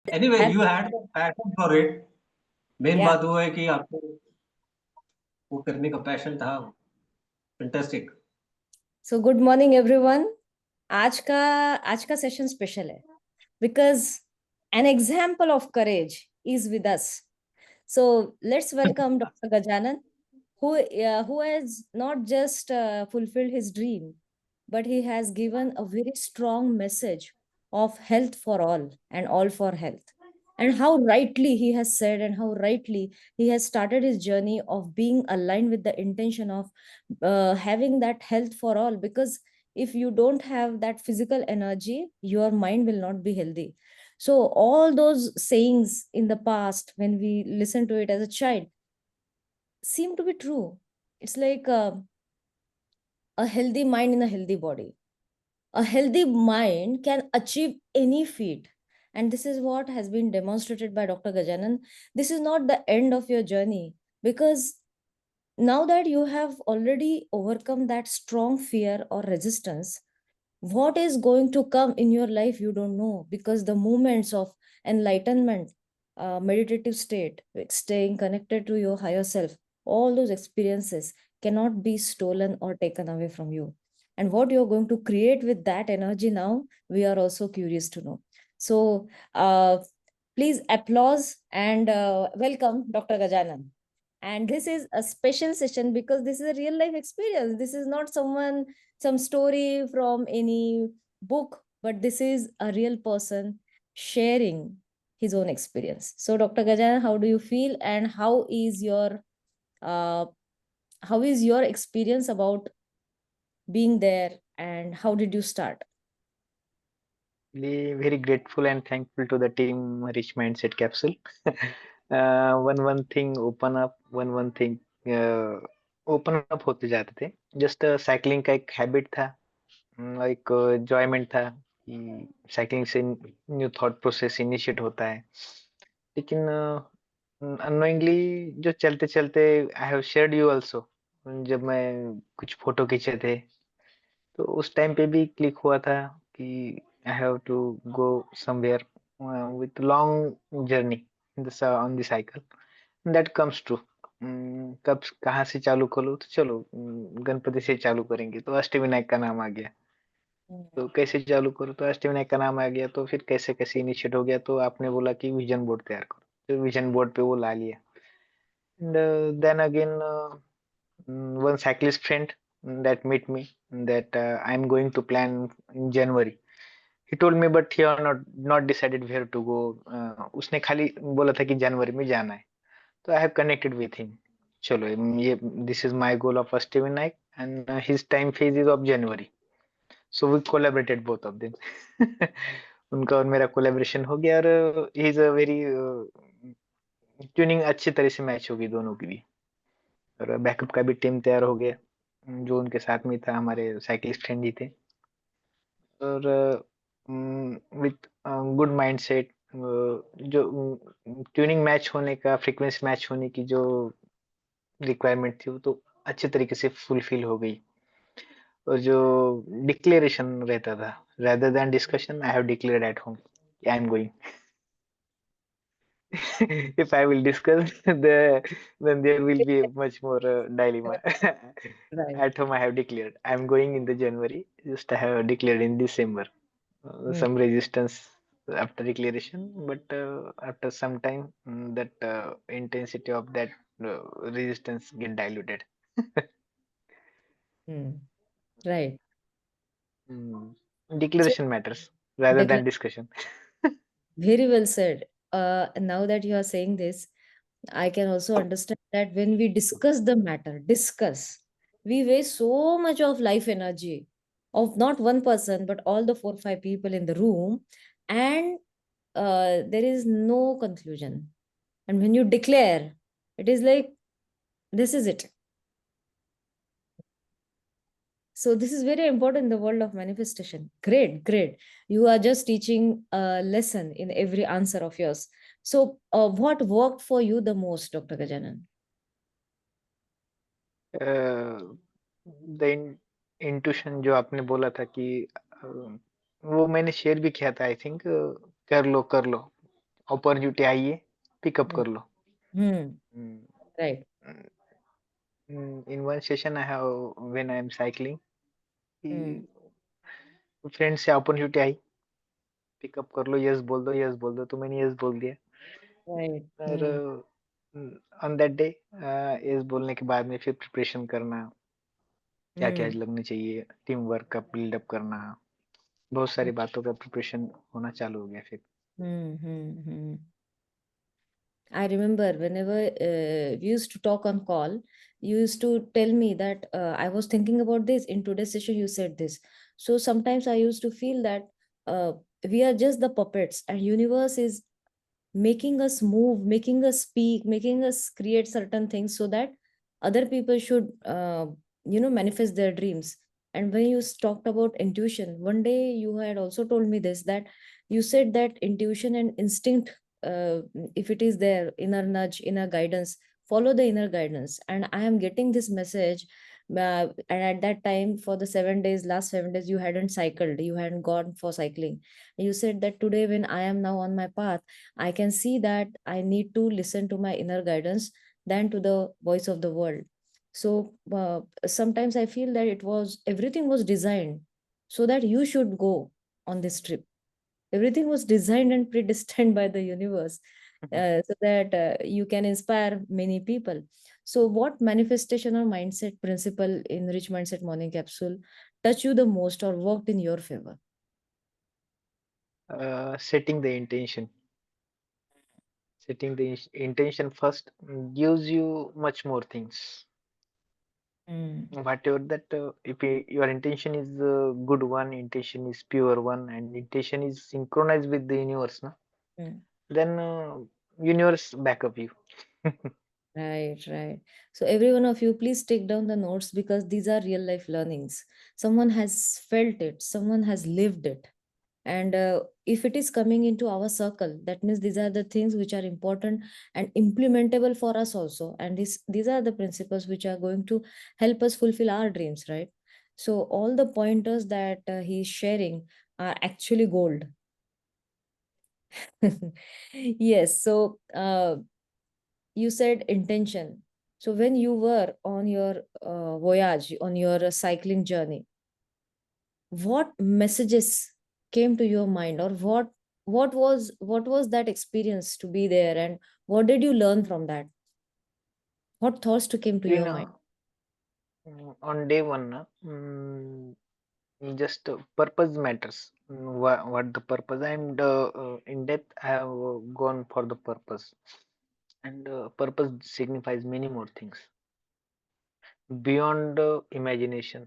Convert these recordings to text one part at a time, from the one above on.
Anyway, And you had passion for it. Main yeah, बात वो है कि आपको वो करने का पैशन था. Fantastic. so good morning everyone. आज का आज का सेशन स्पेशल है because an example of courage is with us. So let's welcome Dr. Gajanan, who has not just fulfilled his dream, but he has given a very strong message of health for all and all for health. And how rightly he has said, and how rightly he has started his journey of being aligned with the intention of having that health for all. Because if you don't have that physical energy, your mind will not be healthy. So all those sayings in the past, when we listen to it as a child, seem to be true. It's like a healthy mind in a healthy body. A healthy mind can achieve any feat. And this is what has been demonstrated by Dr. Gajanan. This is not the end of your journey, because now that you have already overcome that strong fear or resistance, what is going to come in your life you don't know, because the moments of enlightenment, meditative state, staying connected to your higher self, all those experiences cannot be stolen or taken away from you. And what you're going to create with that energy now, we are also curious to know. So please applause and welcome Dr. Gajanan. And this is a special session because this is a real life experience. This is not some story from any book, but this is a real person sharing his own experience. So Dr. Gajan, how do you feel, and uh, how is your experience about being there, and how did you start? Very grateful and thankful to the team Rich Mindset Capsule. One thing open up, one thing open up होते जाते थे. Just cycling का एक habit था, एक जॉयमेंट था कि cycling से न्यू थॉट प्रोसेस इनिशिएट होता है. लेकिन अननोइंगली जो चलते चलते I have shared you also, जब मैं कुछ फोटो खींचे थे तो उस टाइम पे भी क्लिक हुआ था कि I have to go somewhere with long journey on the cycle. That comes true. कब कहाँ से चालू करूँ, तो चलो गणपति से चालू करेंगे, तो अष्टविनायक का नाम आ गया. तो कैसे चालू करूँ, तो अष्टविनायक का नाम आ गया. तो फिर कैसे कैसे इनिशिएट हो गया, तो आपने बोला कि विजन बोर्ड तैयार करो, तो विजन बोर्ड पे वो ला लिया. And then again one cyclist friend that meet me that I'm going to plan in January. He told me but he are not decided where to go. उसने खाली बोला था कि जनवरी में जाना है. तो I have connected with him. चलो ये this is my goal of Steven Naik and his time phase is of January. So we collaborated both of them. उनका और मेरा कोलेब्रेशन हो गया, और he is a very tuning अच्छी तरह से मैच होगी दोनों की भी. और बैकअप का भी टीम तैयार हो गया, जो उनके साथ में था, हमारे साइकिलिस्ट फ्रेंड ही थे. और विथ गुड माइंडसेट, जो ट्यूनिंग मैच होने का, फ्रीक्वेंसी मैच होने की जो रिक्वायरमेंट थी, वो तो अच्छे तरीके से फुलफिल हो गई. और जो डिक्लेरेशन रहता था, rather than discussion, I have declared at home, I am going. If I will discuss, then there will be much more dilemma. Right. At home, I have declared I am going in the January. Just I have declared in December. Mm. Some resistance after declaration, but after some time, that intensity of that resistance get diluted. Mm. Right. Mm. So Declaration matters rather than discussion. very well said. Now that you are saying this, I can also understand that when we discuss the matter, we waste so much of life energy of not one person, but all the 4 5 people in the room, and there is no conclusion. And when you declare, it is like, this is it. So this is very important in the world of manifestation. Great, great. You are just teaching a lesson in every answer of yours. So what worked for you the most, Dr. Gajanan? The intuition जो आपने बोला था कि वो मैंने share भी किया था, आई थिंक, कर लो कर लो. अपॉर्चुनिटी आई है, पिकअप कर लो. Hmm. Right. In one session I have, when I am cycling, Hmm. Friend से अपॉर्चुनिटी आई, पिकअप कर लो, यस बोल दो, यस बोल दो, तो मैंने यस बोल दिया. Right. और ऑन दैट डे यस बोलने के बाद में फिर प्रिपरेशन करना, क्या क्या Hmm. लगनी चाहिए, टीम वर्क का बिल्डअप करना, बहुत सारी बातों का प्रिपरेशन होना चालू हो गया फिर. Hmm. I remember whenever we used to talk on call, you used to tell me that I was thinking about this. In today's session, you said this. So sometimes I used to feel that uh, we are just the puppets, and universe is making us move, making us speak, making us create certain things so that other people should, manifest their dreams. And when you talked about intuition, one day you had also told me this, that you said that intuition and instinct, uh, if it is there, inner nudge, inner guidance, follow the inner guidance. And I am getting this message. And at that time, for the 7 days, last 7 days, you hadn't cycled, you hadn't gone for cycling. You said that today, when I am now on my path, I can see that I need to listen to my inner guidance than to the voice of the world. So sometimes I feel that everything was designed so that you should go on this trip. Everything was designed and predestined by the universe, so that you can inspire many people. So, what manifestation or mindset principle in Rich Mindset Morning Capsule touched you the most or worked in your favor? Setting the intention, intention first gives you much more things. Mm, Whatever that, if your intention is a good one, intention is pure one, and intention is synchronized with the universe, na, mm. then universe back up you. Right, right. So, every one of you, please take down the notes because these are real life learnings. Someone has felt it, someone has lived it. And if it is coming into our circle, that means these are the things which are important and implementable for us also. And these are the principles which are going to help us fulfill our dreams, right? So, all the pointers that he is sharing are actually gold. Yes. So, you said intention. So when you were on your voyage, on your cycling journey, what messages came to your mind, or what was that experience to be there, and what did you learn from that? What thoughts to came to In your mind? on day one, na, just purpose matters. What the purpose? I'm the in depth. I have gone for the purpose, and purpose signifies many more things beyond imagination.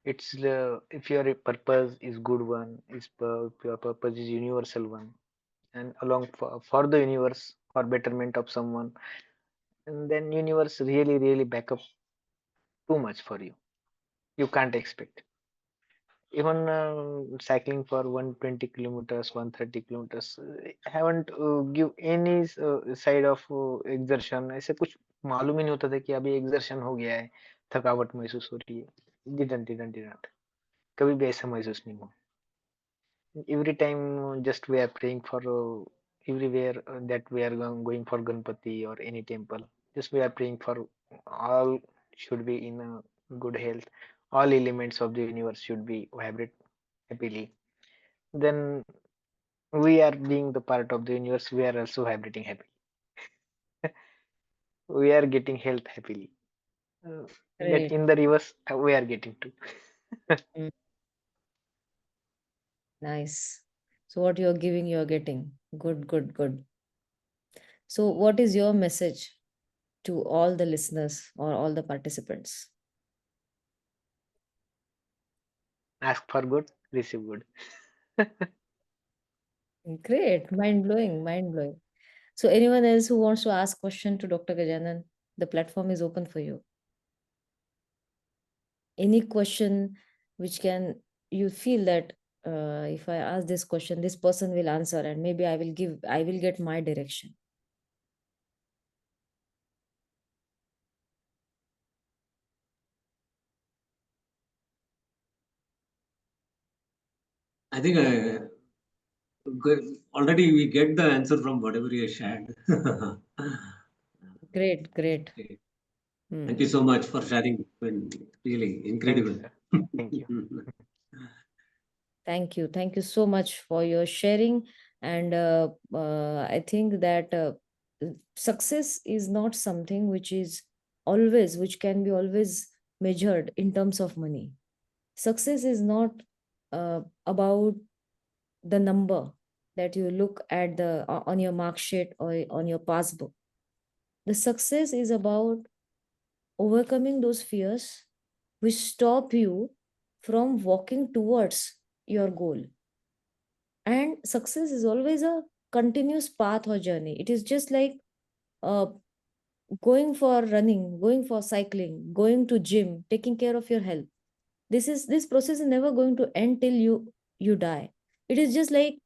It's if your purpose is good one, if your purpose is universal one, and along for the universe, for betterment of someone, and then universe really really back up too much for you. You can't expect. Even cycling for 120 kilometers, 130 kilometers, haven't give any side of exertion. ऐसे कुछ मालूम ही नहीं होता था कि अभी exertion हो गया है, थकावट महसूस हो रही है. Didn't. कभी भी ऐसा महसूस नहीं हुआ. Every time just we are praying for everywhere that we are going for Ganpati or any temple. Just we are praying for all should be in good health. All elements of the universe should be vibrate happily. Then we are being the part of the universe. We are also vibrating happy. We are getting health happily. That Great. in the reverse we are getting to. Mm, nice. So what you're giving, you're getting. Good, good, good. So what is your message to all the listeners or all the participants? Ask for good, receive good. Great. Mind blowing, mind blowing. So anyone else who wants to ask question to Dr. Gajanan, the platform is open for you. Any question which can you feel that if I ask this question, this person will answer, and maybe I will get my direction. I think good. already we get the answer from whatever you shared. Great, great. Okay. Hmm. Thank you so much for sharing. Really Thank you, incredible. sir. Thank you. Thank you. Thank you so much for your sharing. And I think that success is not something which can be always measured in terms of money. Success is not about the number that you look at on your mark sheet or on your passbook. The success is about overcoming those fears which stop you from walking towards your goal. And success is always a continuous path or journey. It is just like uh, going for running, going for cycling, going to gym, taking care of your health. This process is never going to end till you die. It is just like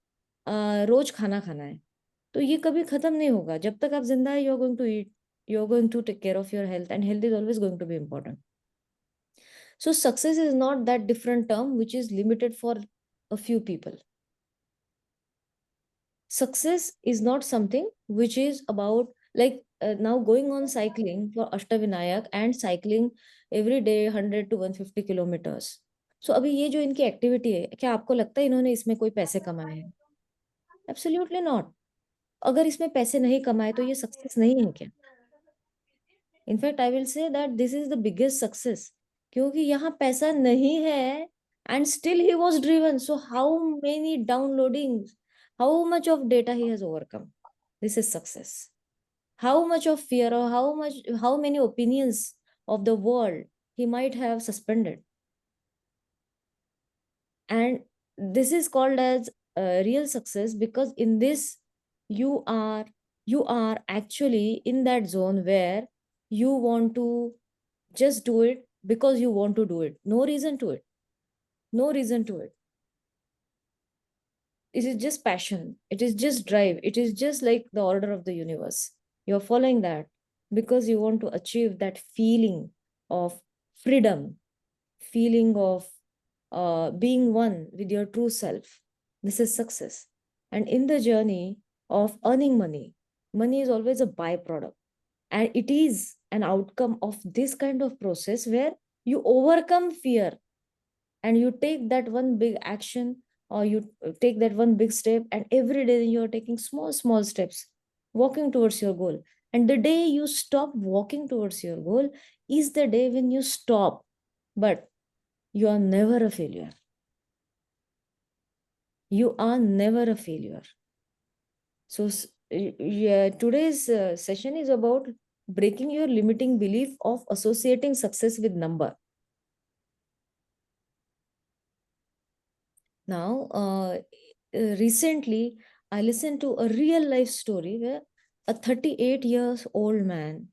रोज खाना खाना है, तो ये कभी खत्म नहीं होगा जब तक आप जिंदा है. You're going to eat, you're going to take care of your health, and health is always going to be important. So success is not that different term which is limited for a few people. Success is not something which is about like now going on cycling for Ashtavinayak and cycling every day 100 to 150 kilometers. So अभी ये जो इनकी activity है, क्या आपको लगता है इन्होंने इसमें कोई पैसे कमाए हैं? Absolutely not. अगर इसमें पैसे नहीं कमाए तो ये सक्सेस नहीं है क्या? In fact I will say that this is the biggest success, क्योंकि यहाँ पैसा नहीं है and still he was driven. So how many downloadings, how much of data he has overcome? This is success. How much of fear or how many opinions of the world he might have suspended? And this is called as real success, because in this you are actually in that zone where you want to just do it because you want to do it. No reason to it. No reason to it. It is just passion. It is just drive. It is just like the order of the universe. You're following that because you want to achieve that feeling of freedom, feeling of being one with your true self. This is success. And in the journey of earning money, money is always a byproduct. And it is an outcome of this kind of process where you overcome fear and you take that one big action, or you take that one big step, and every day you're taking small steps walking towards your goal. And the day you stop walking towards your goal is the day when you stop. But you are never a failure. You are never a failure. So yeah, today's session is about breaking your limiting belief of associating success with number. Now, recently, I listened to a real life story where a 38 years old man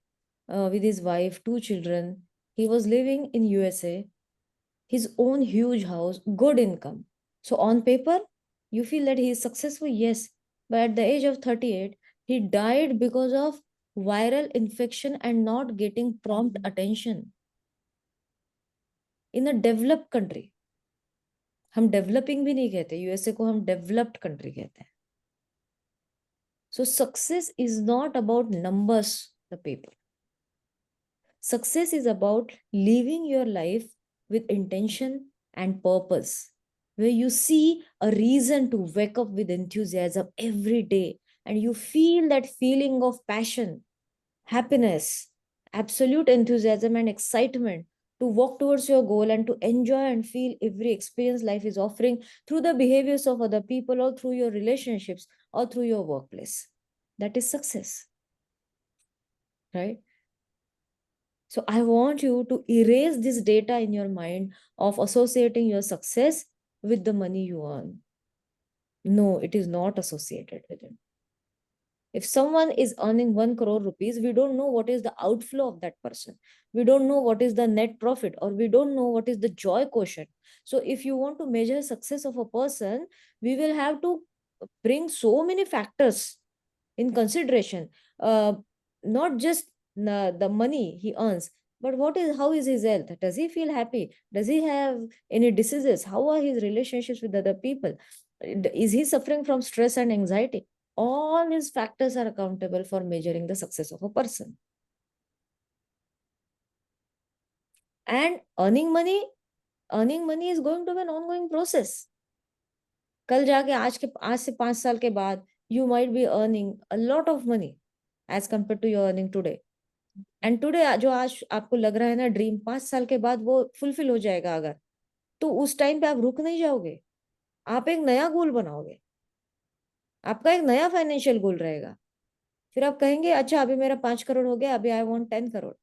with his wife, two children, he was living in USA, his own huge house, good income. So on paper, you feel that he is successful, yes. But at the age of 38, he died because of viral infection and not getting prompt attention. In a developed country. हम developing भी नहीं कहते, USA को हम developed country कहते हैं. सो success is not about numbers the paper. Success is about living your life with intention and purpose, where you see a reason to wake up with enthusiasm every day, and you feel that feeling of passion, happiness, absolute enthusiasm and excitement to walk towards your goal and to enjoy and feel every experience life is offering through the behaviors of other people or through your relationships or through your workplace. That is success, right? So I want you to erase this data in your mind of associating your success with the money you earn. No, it is not associated with it. If someone is earning 1 crore rupees, we don't know what is the outflow of that person. We don't know what is the net profit, or we don't know what is the joy quotient. So if you want to measure success of a person, we will have to bring so many factors in consideration. Not just the money he earns, but how is his health? Does he feel happy? Does he have any diseases? How are his relationships with other people? Is he suffering from stress and anxiety? All these factors are accountable for measuring the success of a person. And earning money is going to be an ongoing process. कल जाके आज से 5 साल के बाद you might be earning a lot of money as compared to your earning today. And today जो आज आपको लग रहा है ना ड्रीम, 5 साल के बाद वो फुलफिल हो जाएगा अगर, तो उस टाइम पे आप रुक नहीं जाओगे, आप एक नया गोल बनाओगे, आपका एक नया फाइनेंशियल गोल रहेगा. फिर आप कहेंगे अच्छा अभी मेरा 5 करोड़ हो गया, अभी I want 10 crore,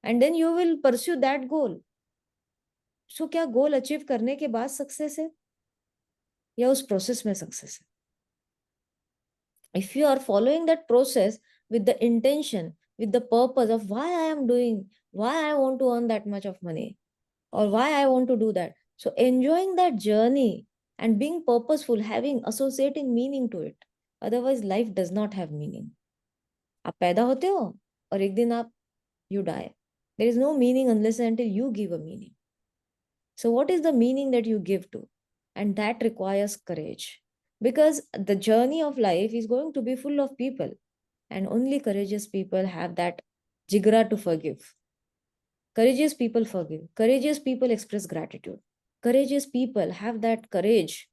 and then you will pursue that goal. So क्या गोल अचीव करने के बाद सक्सेस है या उस प्रोसेस में सक्सेस है? If you are following that process with the intention, with the purpose of why I am doing, why I want to earn that much of money, or why I want to do that. So enjoying that journey and being purposeful, having associating meaning to it. Otherwise, life does not have meaning. आप पैदा होते हो और एक दिन आप you die. There is no meaning unless and until you give a meaning. So what is the meaning that you give to? And that requires courage. Because the journey of life is going to be full of people. And only courageous people have that jigra to forgive. Courageous people forgive. Courageous people express gratitude. Courageous people have that courage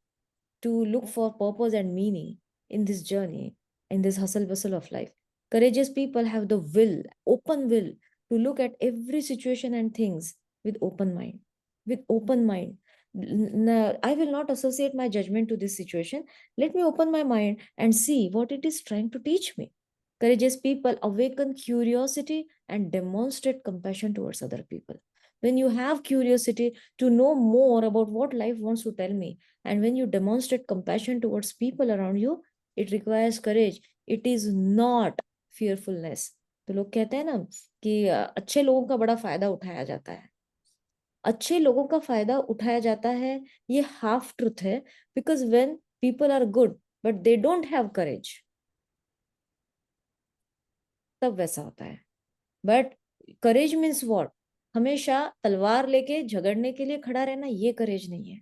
to look for purpose and meaning in this journey, in this hustle bustle of life. Courageous people have the will, open will, to look at every situation and things with open mind. With open mind. I will not associate my judgment to this situation. Let me open my mind and see what it is trying to teach me. Courageous people awaken curiosity and demonstrate compassion towards other people. When you have curiosity to know more about what life wants to tell me, and when you demonstrate compassion towards people around you, it requires courage. It is not fearfulness. तो लोग कहते हैं ना कि अच्छे लोगों का बड़ा फायदा उठाया जाता है. अच्छे लोगों का फायदा उठाया जाता है, ये हाफ ट्रुथ है. Because when people are good but they don't have courage, तब वैसा होता है. But courage means what? हमेशा तलवार लेके झगड़ने के लिए खड़ा रहना, ये करेज नहीं है.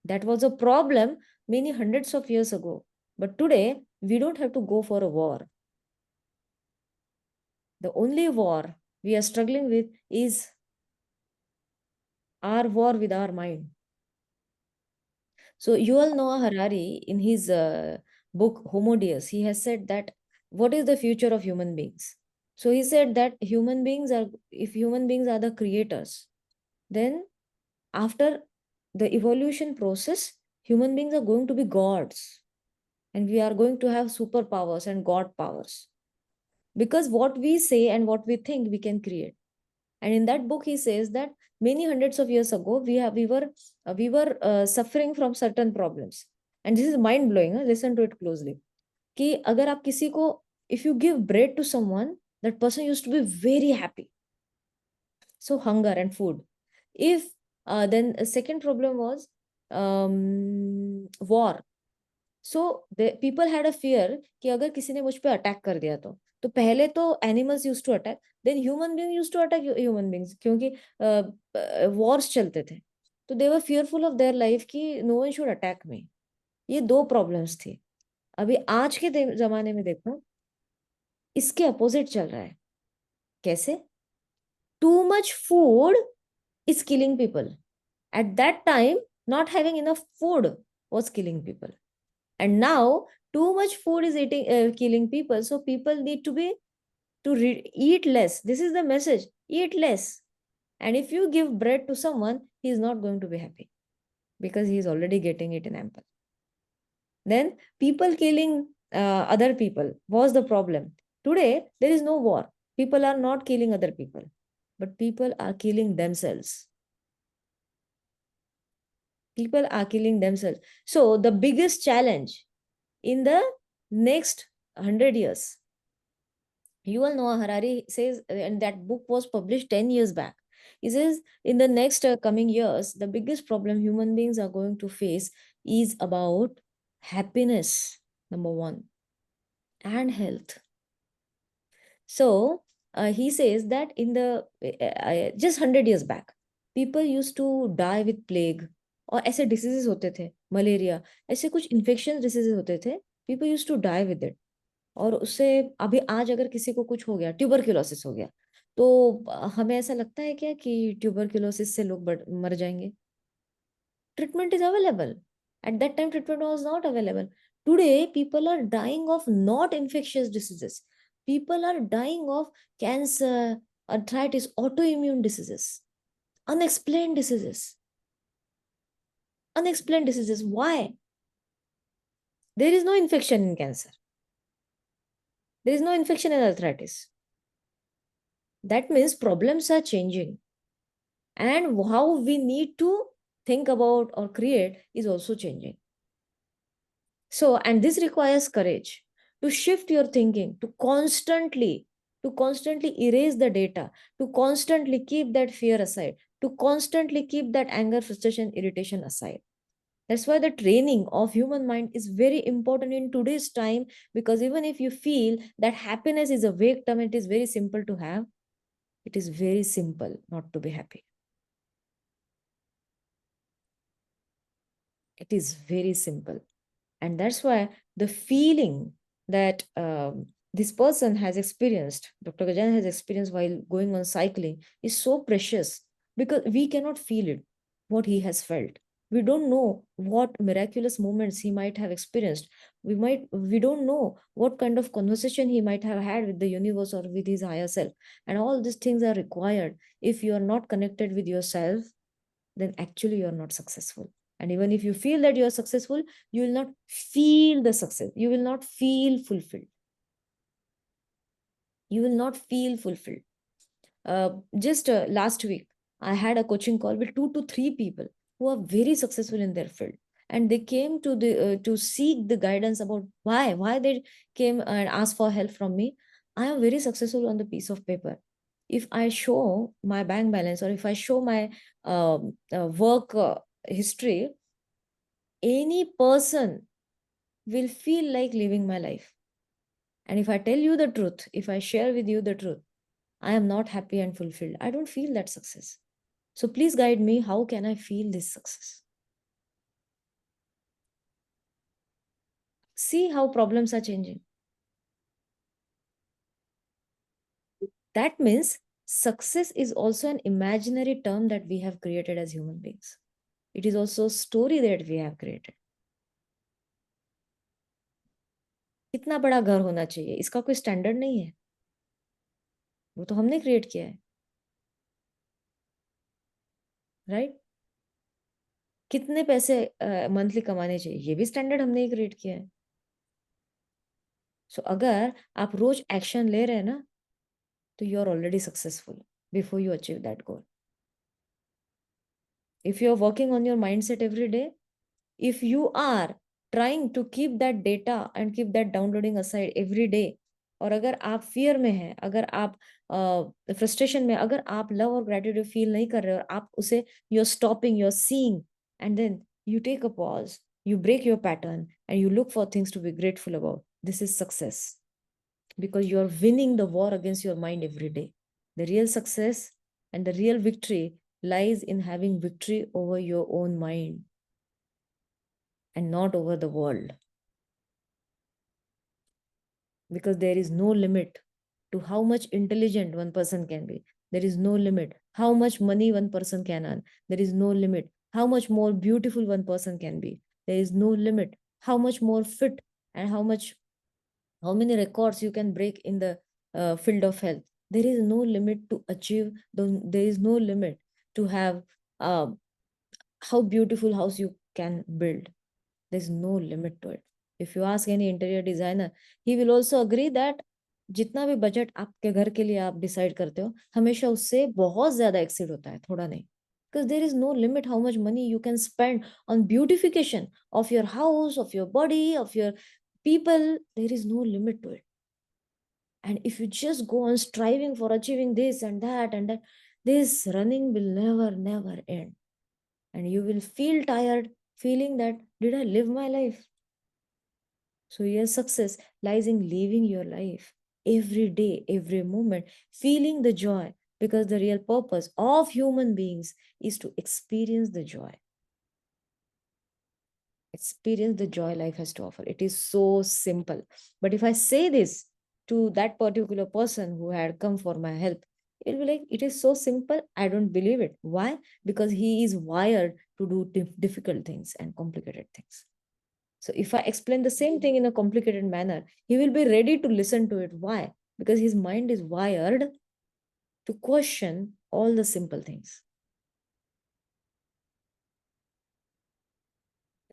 That was a problem many hundreds of years ago, but today we don't have to go for a war. The only war we are struggling with is our war with our mind. So Yuval Noah Harari, in his book Homo Deus, he has said that what is the future of human beings? So he said that if human beings are the creators, then after the evolution process, human beings are going to be gods, and we are going to have superpowers and god powers, because what we say and what we think we can create. And in that book he says that many hundreds of years ago we were suffering from certain problems. And this is mind blowing. Listen to it closely. कि अगर आप किसी को, if you give bread to someone, that person used to be very happy. So hunger and food. If then a second problem was war. So people had a fear कि अगर किसी ने मुझ पे अटैक कर दिया तो पहले तो animals used to attack, then human being used to attack human beings, क्योंकि वॉर्स चलते थे. तो they were fearful of their life कि no one should attack me. ये दो प्रॉब्लम्स थी. अभी आज के जमाने में देखो, इसके अपोजिट चल रहा है. कैसे? Too much food is killing people. At that time, not having enough food was killing people. And now, too much food is killing people. So people need to eat less. This is the message. Eat less. And if you give bread to someone, he is not going to be happy because he is already getting it in ample. Then people killing other people was the problem. Today, there is no war. People are not killing other people, but people are killing themselves. People are killing themselves. So the biggest challenge in the next 100 years, Yuval Noah Harari says, and that book was published 10 years back. He says, in the next coming years, the biggest problem human beings are going to face is about happiness, number one, and health. So he says that in the just 100 years back, people used to die with plague. और ऐसे diseases होते थे, malaria, ऐसे कुछ infection diseases होते थे, people use to die with it. और उससे अभी आज अगर किसी को कुछ हो गया, ट्यूबरक्यूलोसिस हो गया, तो हमें ऐसा लगता है क्या कि ट्यूबरक्यूलोसिस से लोग मर जाएंगे? Treatment is available. At that time, treatment was not available. Today, people are dying of not infectious diseases. People are dying of cancer, arthritis, autoimmune diseases, unexplained diseases. Unexplained diseases. Why? There is no infection in cancer. There is no infection in arthritis. That means problems are changing. And how we need to think about or create is also changing. So, and this requires courage to shift your thinking, to constantly erase the data, to constantly keep that fear aside, to constantly keep that anger, frustration, irritation aside. That's why the training of human mind is very important in today's time, because even if you feel that happiness is a vague term, it is very simple to have. It is very simple not to be happy. It is very simple. And that's why the feeling that this person has experienced, Dr. Gajan has experienced while going on cycling, is so precious, because we cannot feel it, what he has felt. We don't know what miraculous moments he might have experienced. We don't know what kind of conversation he might have had with the universe or with his higher self. And all these things are required. If you are not connected with yourself, then actually you are not successful. And even if you feel that you are successful, you will not feel the success. You will not feel fulfilled. You will not feel fulfilled. Just last week, I had a coaching call with 2 to 3 people who are very successful in their field. And they came to seek the guidance about why they came and asked for help from me. I am very successful on the piece of paper. If I show my bank balance, or if I show my work history, any person will feel like living my life. And if I tell you the truth, if I share with you the truth, I am not happy and fulfilled. I don't feel that success. So please guide me. How can I feel this success? See how problems are changing. That means success is also an imaginary term that we have created as human beings. It is also a story that we have created. कितना बड़ा घर होना चाहिए, इसका कोई standard नहीं है, वो तो हमने क्रिएट किया है, राइट? कितने पैसे मंथली कमाने चाहिए, ये भी स्टैंडर्ड हमने ही क्रिएट किया है. सो अगर आप रोज एक्शन ले रहे हैं ना, तो you are already successful before you achieve that goal. If you are working on your mindset every day, if you are trying to keep that data and keep that downloading aside every day, और अगर आप fear में हैं, अगर आप frustration में, अगर आप लव और ग्रेटिट्यूड फील नहीं कर रहे हो, और आप उसे you are stopping, you are seeing, and then you take a pause, you break your pattern, and you look for things to be grateful about, this is success, because you are winning the war against your mind every day. The real success and the real victory lies in having victory over your own mind and not over the world. Because there is no limit to how much intelligent one person can be. There is no limit how much money one person can earn. There is no limit how much more beautiful one person can be. There is no limit how much more fit and how many records you can break in the field of health. There is no limit to achieve. There is no limit to have how beautiful house you can build. There's no limit to it. If you ask any interior designer, he will also agree that जितना भी budget आपके घर के लिए आप decide करते हो, हमेशा उससे बहुत ज्यादा एक्सीड होता है, थोड़ा नहीं. Because there is no limit how much money you can spend on beautification of your house, of your body, of your people. There is no limit to it. And if you just go on striving for achieving this and that, this running will never end. And you will feel tired, feeling that, did I live my life? So your success lies in living your life every day, every moment, feeling the joy, because the real purpose of human beings is to experience the joy. experience the joy life has to offer. It is so simple. But if I say this to that particular person who had come for my help, it will be like, it is so simple, I don't believe it. Why? Because he is wired to do difficult things and complicated things. So if I explain the same thing in a complicated manner, he will be ready to listen to it. Why? Because his mind is wired to question all the simple things.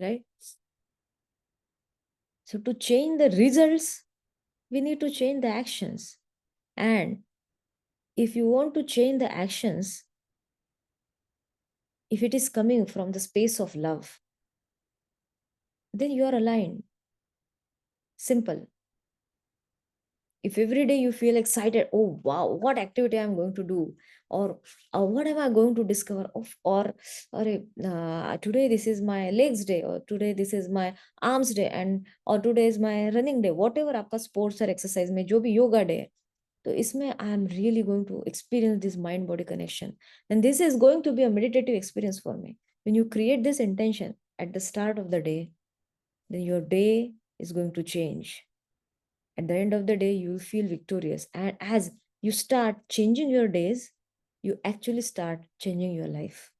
Right? So to change the results, we need to change the actions. And if you want to change the actions, if it is coming from the space of love, then you are aligned. Simple. If every day you feel excited, oh wow, what activity I'm going to do, or what am I going to discover, or today this is my legs day, or today this is my arms day, and or today is my running day, whatever आपका sports or exercise में जो भी yoga day है, तो इसमें I am really going to experience this mind body connection, and this is going to be a meditative experience for me. When you create this intention at the start of the day, then your day is going to change. At the end of the day, you will feel victorious. And as you start changing your days, you actually start changing your life.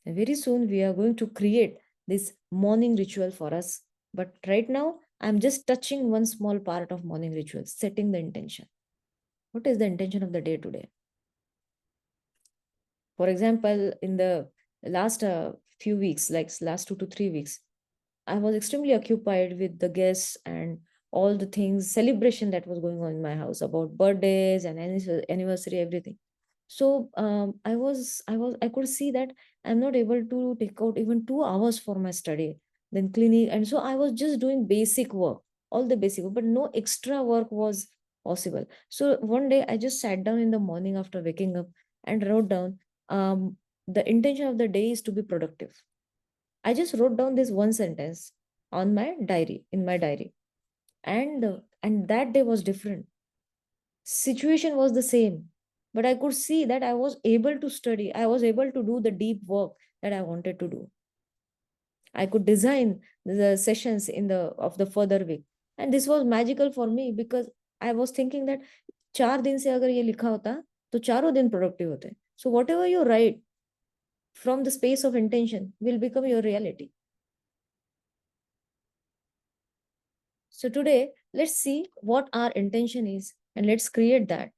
And very soon, we are going to create this morning ritual for us. But right now, I'm just touching one small part of morning ritual, setting the intention. What is the intention of the day today? For example, in the last few weeks, like last 2 to 3 weeks, I was extremely occupied with the guests and all the things, celebration that was going on in my house about birthdays and anniversary, everything. So I could see that I'm not able to take out even 2 hours for my study, then cleaning. And so I was just doing basic work, all the basic work, but no extra work was possible. So one day I just sat down in the morning after waking up and wrote down, the intention of the day is to be productive. I just wrote down this one sentence on my diary, in my diary. And that day was different. Situation was the same, but I could see that I was able to study. I was able to do the deep work that I wanted to do. I could design the sessions in the of the further week. And this was magical for me because I was thinking that 4 दिन से अगर ये लिखा होता तो चारों दिन productive होते. So whatever you write from the space of intention will become your reality. So today, let's see what our intention is and let's create that.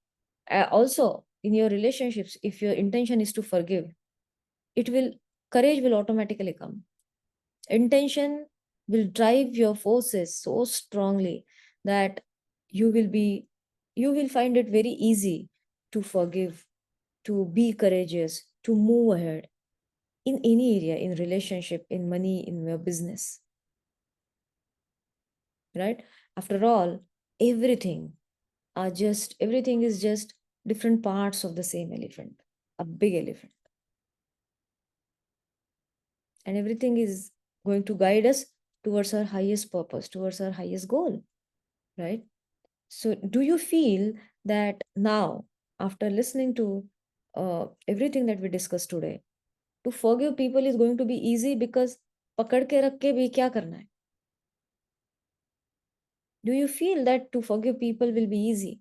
Also, in your relationships, if your intention is to forgive, courage will automatically come. Intention will drive your forces so strongly that you will find it very easy to forgive, to be courageous, to move ahead in any area, in relationship, in money, in your business. Right? After all, everything is just different parts of the same elephant, a big elephant. And everything is going to guide us towards our highest purpose, towards our highest goal, right? So do you feel that now, after listening to everything that we discussed today, to forgive people is going to be easy because पकड़ के रख के भी क्या करना है? Do you feel that to forgive people will be easy?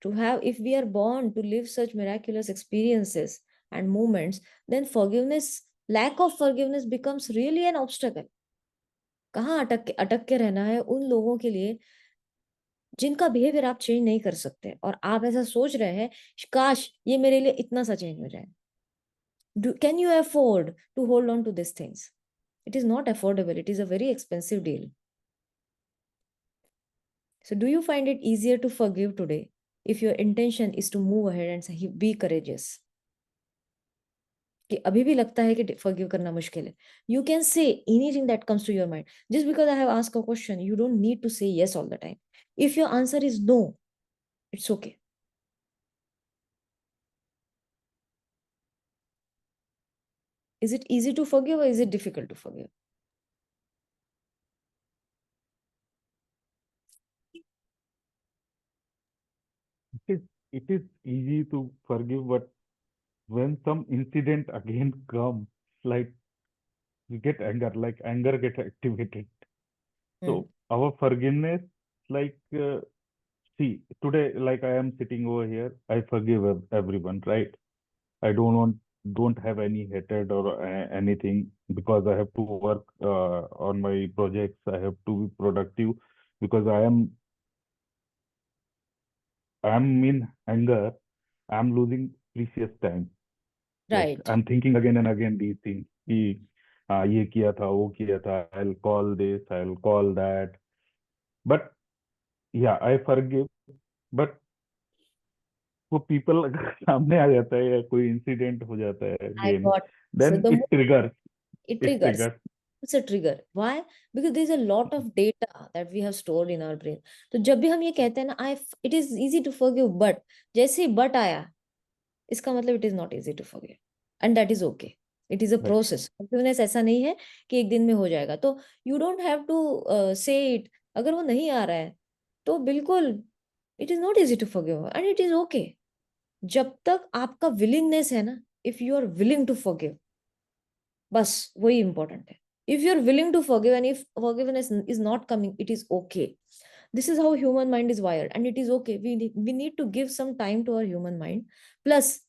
To have, if we are born to live such miraculous experiences and moments, then lack of forgiveness becomes really an obstacle. कहाँ अटक के रहना है उन लोगों के लिए जिनका बिहेवियर आप चेंज नहीं कर सकते और आप ऐसा सोच रहे हैं काश ये मेरे लिए इतना सा चेंज हो जाए. Can you afford to hold on to these things? It is not affordable. It is a very expensive deal. So do you find it easier to forgive today if your intention is to move ahead and say, be courageous? कि अभी भी लगता है कि forgive करना मुश्किल है. You can say anything that comes to your mind. Just because I have asked a question, you don't need to say yes all the time. If your answer is no, it's okay. Is it easy to forgive or is it difficult to forgive? It is easy to forgive, but when some incident again come, like we get anger, like anger get activated. Hmm. So our forgiveness, like see, today, like I am sitting over here, I forgive everyone, right? I don't have any hatred or anything, because I have to work on my projects. I have to be productive, because I am in anger. I'm losing precious time. Like Right. I'm thinking again and again these things. कि ये किया था, वो किया था. I'll call this, I'll call that. But yeah, I forgive. But वो people अगर सामने आ जाता है या कोई इंसिडेंट हो जाता है I again, got so then the it triggers. it It triggers. triggers. It's a trigger. Why? Because there's a lot of data that we have stored in our brain. तो जब भी हम ये कहते हैं ना, it is easy to forgive, but जैसे ही but आया, इसका मतलब it is not easy to forgive, and that is okay. It is a Right. process. Forgiveness ऐसा नहीं है कि एक दिन में हो जाएगा. तो you don't have to say it. अगर वो नहीं आ रहा है, तो बिल्कुल it is not easy to forgive, and it is okay. जब तक आपका willingness है ना, if you are willing to forgive, बस वही important है. If you're willing to forgive and if forgiveness is not coming, it is okay. This is how human mind is wired, and it is okay. We need to give some time to our human mind. Plus,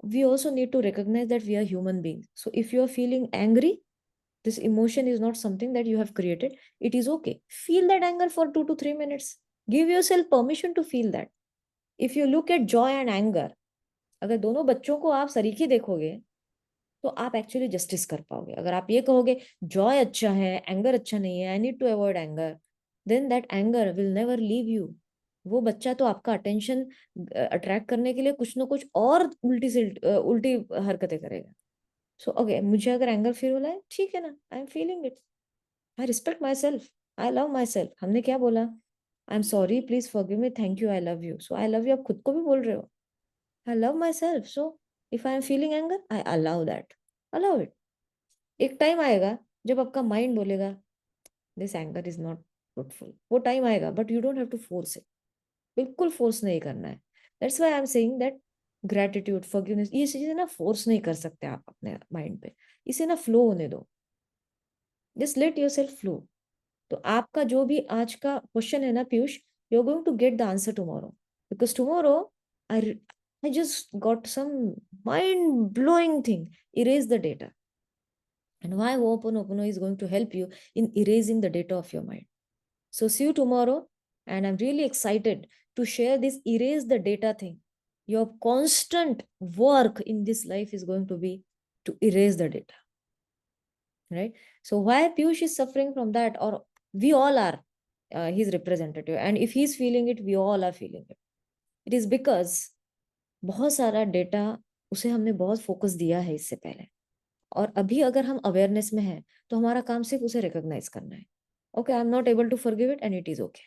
we also need to recognize that we are human beings. So if you are feeling angry, this emotion is not something that you have created. It is okay. Feel that anger for 2 to 3 minutes. Give yourself permission to feel that. If you look at joy and anger, अगर दोनों बच्चों को आप सरीखे देखोगे, तो आप actually justice कर पाओगे. अगर आप ये कहोगे जॉय अच्छा है, एंगर अच्छा नहीं है, I need to avoid anger, then that anger will never leave you. वो बच्चा तो आपका अटेंशन अट्रैक्ट करने के लिए कुछ ना कुछ और उल्टी हरकतें करेगा. सो ओके, मुझे अगर एंगर फील हो रहा है, ठीक है ना, I am feeling it, I respect my self, I love my self. हमने क्या बोला? I am sorry, please forgive me, thank you, I love you. So I love you आप खुद को भी बोल रहे हो. I love myself. So if I am feeling anger, I allow that. Allow it. एक टाइम आएगा जब आपका माइंड बोलेगा this anger is not fruitful. वो टाइम आएगा, but you don't have to force it. बिल्कुल फोर्स नहीं करना है. That's why I am saying that gratitude, forgiveness, ये चीजें ना फोर्स नहीं कर सकते आप अपने माइंड पे. इसे ना फ्लो होने दो. Just let yourself flow. तो आपका जो भी आज का क्वेश्चन है ना Piyush, you are going to get the answer tomorrow. Because tomorrow I just got some mind blowing thing. Erase the data. And why Ho'oponopono is going to help you in erasing the data of your mind. So see you tomorrow. And I'm really excited to share this erase the data thing. Your constant work in this life is going to be to erase the data. Right? So why Piyush is suffering from that, or we all are his representative. And if he's feeling it, we all are feeling it. It is because बहुत सारा data उसे हमने बहुत focus दिया है इससे पहले, और अभी अगर हम अवेयरनेस में हैं तो हमारा काम सिर्फ उसे रिकॉग्नाइज करना है. Okay, I am not able to forgive it and it is okay.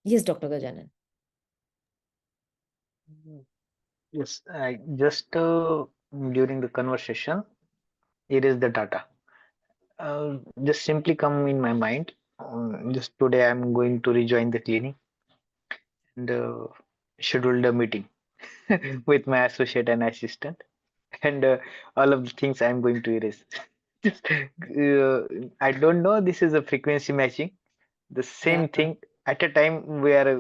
Yes doctor Gajanan. Yes, I just during the conversation, here is the data. Just simply come in my mind. Just today, I'm going to rejoin the clinic and schedule a meeting with my associate and assistant, and all of the things I'm going to erase. Just, I don't know. This is a frequency matching. The Yeah. same thing at a time we are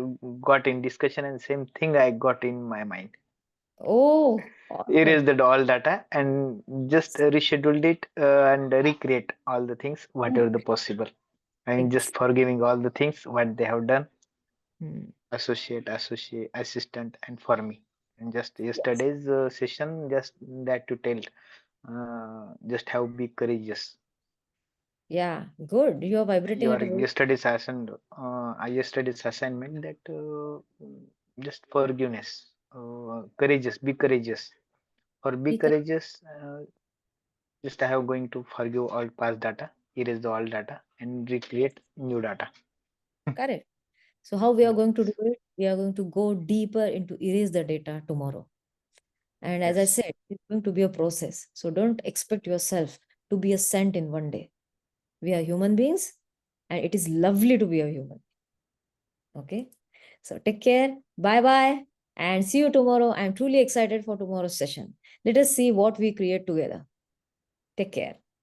got in discussion, and same thing I got in my mind. Oh, Erase awesome. the all data and just rescheduled it and recreate all the things whatever the possible. I'm just forgiving all the things what they have done, associate, assistant, and for me. And just Yes. yesterday's session, just that to tell, just have be courageous. Yeah, good. You are vibrating Your at a very yesterday's assignment that just forgiveness, courageous, be courageous. For be peak. courageous, just I have going to forgive all past data, erase the all data, and recreate new data. Correct. So how we are going to do Yes. it? We are going to go deeper into erase the data tomorrow. And as I Yes. said, it's going to be a process. So don't expect yourself to be a saint in one day. We are human beings, and it is lovely to be a human. Okay. So take care. Bye bye. And see you tomorrow. I'm truly excited for tomorrow's session. Let us see what we create together. Take care.